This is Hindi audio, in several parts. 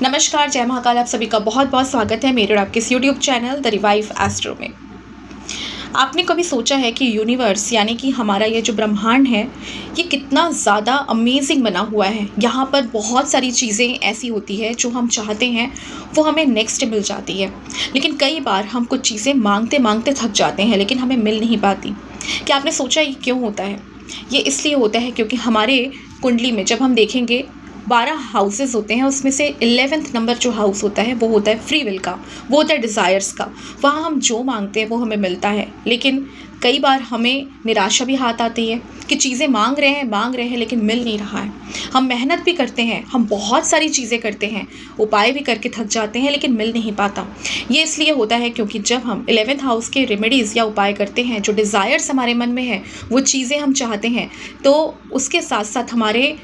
नमस्कार, जय महाकाल। आप सभी का बहुत बहुत स्वागत है मेरे और आपके इस YouTube channel the revive astro में। आपने कभी सोचा है कि यूनिवर्स यानी कि हमारा ये जो ब्रह्मांड है ये कितना ज़्यादा अमेजिंग बना हुआ है। यहाँ पर बहुत सारी चीज़ें ऐसी होती है जो हम चाहते हैं वो हमें नेक्स्ट मिल जाती है, लेकिन कई बार हम कुछ चीज़ें मांगते मांगते थक जाते हैं लेकिन हमें मिल नहीं पाती। क्या आपने सोचा ये क्यों होता है? ये इसलिए होता है क्योंकि हमारे कुंडली में जब हम देखेंगे 12 हाउसेस होते हैं, उसमें से 11th नंबर जो हाउस होता है वो होता है फ्री विल का, वो होता है डिज़ायर्स का। वहाँ हम जो मांगते हैं वो हमें मिलता है, लेकिन कई बार हमें निराशा भी हाथ आती है कि चीज़ें मांग रहे हैं लेकिन मिल नहीं रहा है। हम मेहनत भी करते हैं, हम बहुत सारी चीज़ें करते हैं, उपाय भी करके थक जाते हैं लेकिन मिल नहीं पाता। ये इसलिए होता है क्योंकि जब हम 11th हाउस के रेमेडीज़ या उपाय करते हैं, जो डिज़ायर्स हमारे मन में है, वो चीज़ें हम चाहते हैं, तो उसके साथ साथ हमारे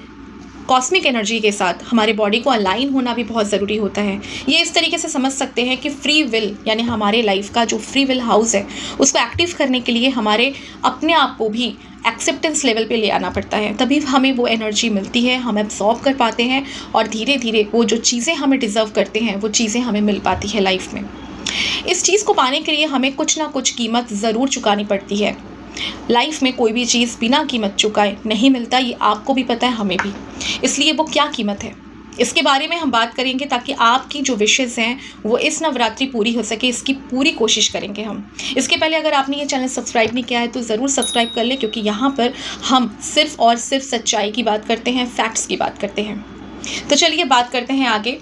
कॉस्मिक एनर्जी के साथ हमारे बॉडी को अलाइन होना भी बहुत ज़रूरी होता है। ये इस तरीके से समझ सकते हैं कि फ्री विल यानी हमारे लाइफ का जो फ्री विल हाउस है उसको एक्टिव करने के लिए हमारे अपने आप को भी एक्सेप्टेंस लेवल पे ले आना पड़ता है, तभी हमें वो एनर्जी मिलती है, हम एब्जॉर्ब कर पाते हैं और धीरे धीरे वो जो चीज़ें हमें डिज़र्व करते हैं वो चीज़ें हमें मिल पाती है लाइफ में। इस चीज़ को पाने के लिए हमें कुछ ना कुछ कीमत ज़रूर चुकानी पड़ती है। लाइफ में कोई भी चीज़ बिना कीमत चुकाए नहीं मिलता, ये आपको भी पता है, हमें भी। इसलिए वो क्या कीमत है इसके बारे में हम बात करेंगे ताकि आपकी जो विशेज़ हैं वो इस नवरात्रि पूरी हो सके, इसकी पूरी कोशिश करेंगे हम। इसके पहले अगर आपने ये चैनल सब्सक्राइब नहीं किया है तो ज़रूर सब्सक्राइब कर लें, क्योंकि यहाँ पर हम सिर्फ और सिर्फ सच्चाई की बात करते हैं, फैक्ट्स की बात करते हैं। तो चलिए बात करते हैं आगे।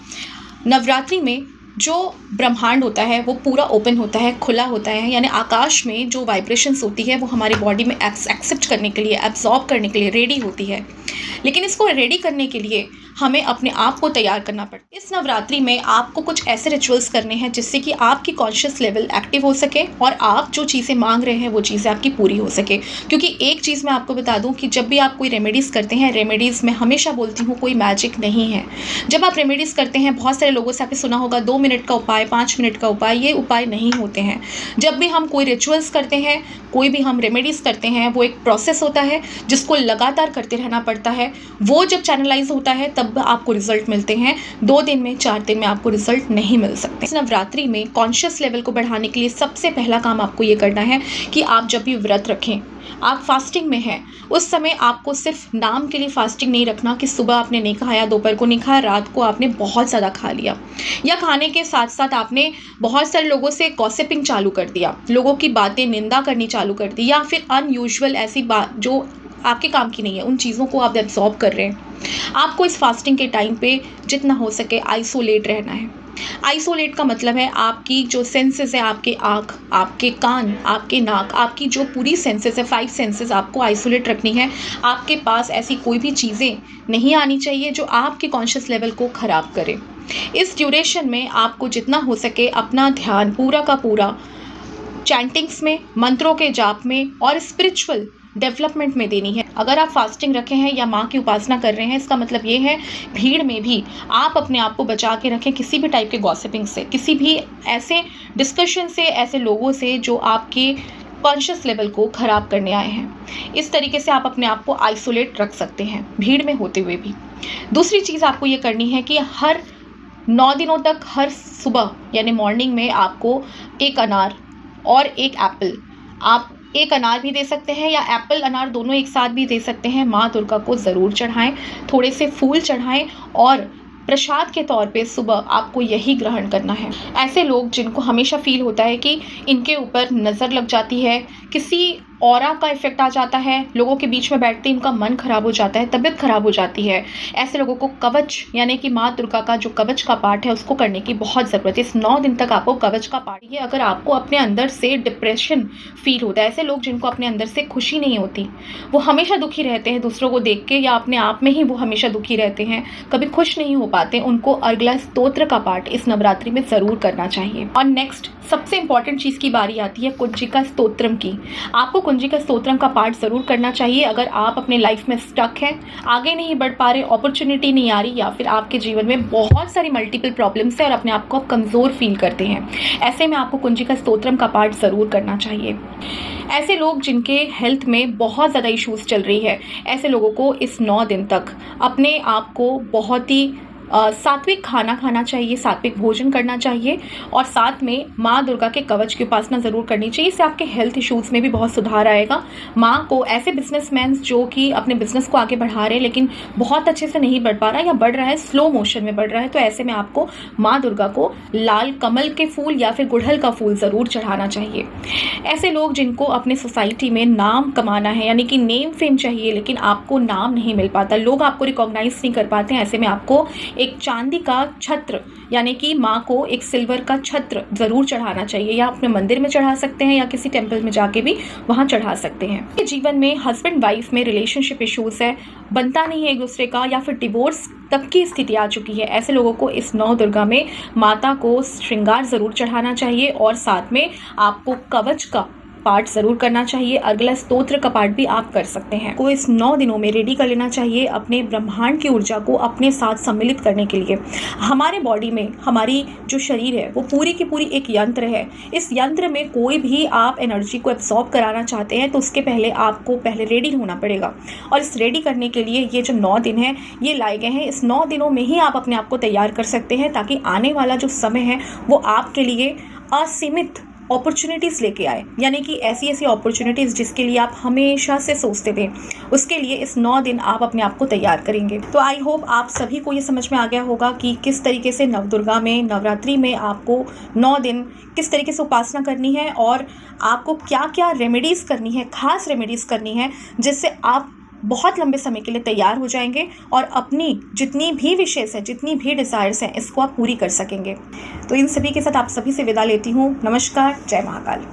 नवरात्रि में जो ब्रह्मांड होता है वो पूरा ओपन होता है, खुला होता है, यानी आकाश में जो वाइब्रेशंस होती है वो हमारी बॉडी में एक्सेप्ट करने के लिए, एब्जॉर्ब करने के लिए रेडी होती है। लेकिन इसको रेडी करने के लिए हमें अपने आप को तैयार करना पड़ता है। इस नवरात्रि में आपको कुछ ऐसे रिचुअल्स करने हैं जिससे कि आपकी कॉन्शियस लेवल एक्टिव हो सके और आप जो चीज़ें मांग रहे हैं वो चीज़ें आपकी पूरी हो सके। क्योंकि एक चीज़ मैं आपको बता दूं कि जब भी आप कोई रेमेडीज़ करते हैं, रेमेडीज़ में हमेशा बोलती हूँ कोई मैजिक नहीं है। जब आप रेमेडीज़ करते हैं, बहुत सारे लोगों से आपने सुना होगा 2 मिनट का उपाय, 5 मिनट का उपाय, ये उपाय नहीं होते हैं। जब भी हम कोई रिचुअल्स करते हैं, कोई भी हम रेमेडीज़ करते हैं, वो एक प्रोसेस होता है जिसको लगातार करते रहना पड़ता है। वो जब चैनलाइज होता है तब आपको रिजल्ट मिलते हैं। 2 दिन में, 4 दिन में आपको रिजल्ट नहीं मिल सकते। इस नवरात्रि में कॉन्शियस लेवल को बढ़ाने के लिए सबसे पहला काम आपको ये करना है कि आप जब भी व्रत रखें, आप फास्टिंग में हैं, उस समय आपको सिर्फ नाम के लिए फास्टिंग नहीं रखना कि सुबह आपने नहीं खाया, दोपहर को नहीं खाया, रात को आपने बहुत ज़्यादा खा लिया, या खाने के साथ साथ आपने बहुत सारे लोगों से गॉसिपिंग चालू कर दिया, लोगों की बातें निंदा करनी चालू कर दी, या फिर अनयूजुअल ऐसी बात जो आपके काम की नहीं है, उन चीज़ों को आप एब्जॉर्ब कर रहे हैं। आपको इस फास्टिंग के टाइम पे जितना हो सके आइसोलेट रहना है। आइसोलेट का मतलब है आपकी जो सेंसेस है, आपके आँख, आपके कान, आपके नाक, आपकी जो पूरी सेंसेस है, 5 सेंसेस आपको आइसोलेट रखनी है। आपके पास ऐसी कोई भी चीज़ें नहीं आनी चाहिए जो आपके कॉन्शियस लेवल को ख़राब करे। इस ड्यूरेशन में आपको जितना हो सके अपना ध्यान पूरा का पूरा चैंटिंग्स में, मंत्रों के जाप में और स्पिरिचुअल डेवलपमेंट में देनी है। अगर आप फास्टिंग रखे हैं या माँ की उपासना कर रहे हैं, इसका मतलब ये है भीड़ में भी आप अपने आप को बचा के रखें किसी भी टाइप के गॉसिपिंग से, किसी भी ऐसे डिस्कशन से, ऐसे लोगों से जो आपके कॉन्शियस लेवल को ख़राब करने आए हैं। इस तरीके से आप अपने आप को आइसोलेट रख सकते हैं भीड़ में होते हुए भी। दूसरी चीज़ आपको ये करनी है कि हर 9 दिनों तक हर सुबह यानी मॉर्निंग में आपको 1 अनार और 1 एप्पल, आप 1 अनार भी दे सकते हैं या एप्पल अनार दोनों एक साथ भी दे सकते हैं, माँ दुर्गा को ज़रूर चढ़ाएं। थोड़े से फूल चढ़ाएं और प्रसाद के तौर पे सुबह आपको यही ग्रहण करना है। ऐसे लोग जिनको हमेशा फील होता है कि इनके ऊपर नज़र लग जाती है, किसी ऑरा का इफेक्ट आ जाता है, लोगों के बीच में बैठते इनका मन खराब हो जाता है, तबीयत खराब हो जाती है, ऐसे लोगों को कवच यानी कि माँ दुर्गा का जो कवच का पाठ है उसको करने की बहुत ज़रूरत है। इस 9 दिन तक आपको कवच का पाठ है। अगर आपको अपने अंदर से डिप्रेशन फील होता है, ऐसे लोग जिनको अपने अंदर से खुशी नहीं होती, वो हमेशा दुखी रहते हैं दूसरों को देख के, या अपने आप में ही वो हमेशा दुखी रहते हैं, कभी खुश नहीं हो पाते, उनको अर्गला स्तोत्र का पाठ इस नवरात्रि में ज़रूर करना चाहिए। और नेक्स्ट सबसे इंपॉर्टेंट चीज़ की बारी आती है कुंजिका स्तोत्रम की। आपको कुंजिका स्तोत्रम का पाठ ज़रूर करना चाहिए अगर आप अपने लाइफ में स्टक हैं, आगे नहीं बढ़ पा रहे, अपॉर्चुनिटी नहीं आ रही, या फिर आपके जीवन में बहुत सारी मल्टीपल प्रॉब्लम्स है और अपने आप को आप कमज़ोर फील करते हैं। ऐसे में आपको कुंजिका स्तोत्रम का पाठ ज़रूर करना चाहिए। ऐसे लोग जिनके हेल्थ में बहुत ज़्यादा इश्यूज़ चल रही है, ऐसे लोगों को इस 9 दिन तक अपने आप को बहुत ही सात्विक खाना खाना चाहिए, सात्विक भोजन करना चाहिए और साथ में माँ दुर्गा के कवच की उपासना ज़रूर करनी चाहिए। इससे आपके हेल्थ इश्यूज़ में भी बहुत सुधार आएगा। माँ को ऐसे बिजनेसमैन जो कि अपने बिजनेस को आगे बढ़ा रहे हैं लेकिन बहुत अच्छे से नहीं बढ़ पा रहा या बढ़ रहा है स्लो मोशन में बढ़ रहा है, तो ऐसे में आपको माँ दुर्गा को लाल कमल के फूल या फिर गुड़हल का फूल ज़रूर चढ़ाना चाहिए। ऐसे लोग जिनको अपने सोसाइटी में नाम कमाना है, यानी कि नेम फेम चाहिए, लेकिन आपको नाम नहीं मिल पाता, लोग आपको रिकॉग्नाइज नहीं कर पाते हैं, ऐसे में आपको एक चांदी का छत्र यानी कि माँ को एक सिल्वर का छत्र ज़रूर चढ़ाना चाहिए, या अपने मंदिर में चढ़ा सकते हैं या किसी टेम्पल में जाके भी वहाँ चढ़ा सकते हैं। जीवन में हस्बैंड वाइफ में रिलेशनशिप इश्यूज है, बनता नहीं है एक दूसरे का या फिर डिवोर्स तक की स्थिति आ चुकी है, ऐसे लोगों को इस नौ दुर्गा में माता को श्रृंगार ज़रूर चढ़ाना चाहिए और साथ में आपको कवच का पाठ ज़रूर करना चाहिए। अगला स्तोत्र का पाठ भी आप कर सकते हैं। को इस 9 दिनों में रेडी कर लेना चाहिए अपने ब्रह्मांड की ऊर्जा को अपने साथ सम्मिलित करने के लिए। हमारे बॉडी में हमारी जो शरीर है वो पूरी की पूरी एक यंत्र है। इस यंत्र में कोई भी आप एनर्जी को एब्सॉर्ब कराना चाहते हैं तो उसके पहले आपको पहले रेडी होना पड़ेगा, और इस रेडी करने के लिए ये जो 9 दिन है ये लाए गए हैं। इस 9 दिनों में ही आप अपने आप को तैयार कर सकते हैं ताकि आने वाला जो समय है वो आपके लिए असीमित अपॉर्चुनिटीज़ लेके आए, यानी कि ऐसी ऐसी अपॉर्चुनिटीज़ जिसके लिए आप हमेशा से सोचते थे, उसके लिए इस 9 दिन आप अपने आप को तैयार करेंगे। तो आई होप आप सभी को ये समझ में आ गया होगा कि किस तरीके से नवदुर्गा में नवरात्रि में आपको 9 दिन किस तरीके से उपासना करनी है और आपको क्या क्या रेमेडीज़ करनी है, खास रेमेडीज़ करनी है, जिससे आप बहुत लंबे समय के लिए तैयार हो जाएंगे और अपनी जितनी भी विशेष है, जितनी भी डिज़ायर्स हैं, इसको आप पूरी कर सकेंगे। तो इन सभी के साथ आप सभी से विदा लेती हूँ। नमस्कार, जय महाकाल।